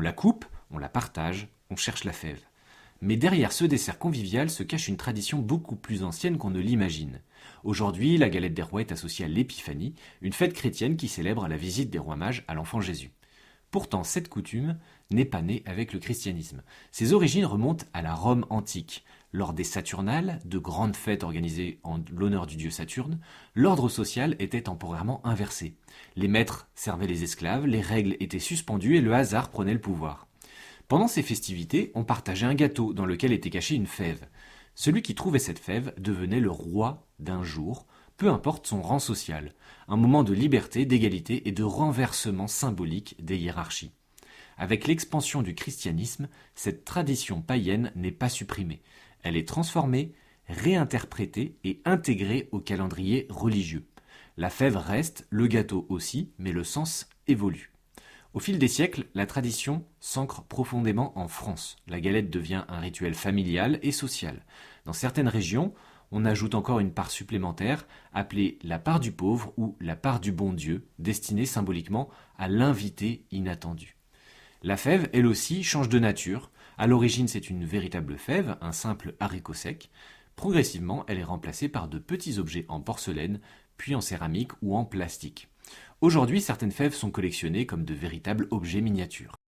la coupe, on la partage, on cherche la fève. Mais derrière ce dessert convivial se cache une tradition beaucoup plus ancienne qu'on ne l'imagine. Aujourd'hui, la galette des rois est associée à l'Épiphanie, une fête chrétienne qui célèbre la visite des rois mages à l'enfant Jésus. Pourtant, cette coutume n'est pas née avec le christianisme. Ses origines remontent à la Rome antique. Lors des Saturnales, de grandes fêtes organisées en l'honneur du dieu Saturne, l'ordre social était temporairement inversé. Les maîtres servaient les esclaves, les règles étaient suspendues et le hasard prenait le pouvoir. Pendant ces festivités, on partageait un gâteau dans lequel était cachée une fève. Celui qui trouvait cette fève devenait le roi d'un jour, peu importe son rang social, un moment de liberté, d'égalité et de renversement symbolique des hiérarchies. Avec l'expansion du christianisme, cette tradition païenne n'est pas supprimée. Elle est transformée, réinterprétée et intégrée au calendrier religieux. La fève reste, le gâteau aussi, mais le sens évolue. Au fil des siècles, la tradition s'ancre profondément en France. La galette devient un rituel familial et social. Dans certaines régions, on ajoute encore une part supplémentaire, appelée la part du pauvre ou la part du bon Dieu, destinée symboliquement à l'invité inattendu. La fève, elle aussi, change de nature. À l'origine, c'est une véritable fève, un simple haricot sec. Progressivement, elle est remplacée par de petits objets en porcelaine, puis en céramique ou en plastique. Aujourd'hui, certaines fèves sont collectionnées comme de véritables objets miniatures.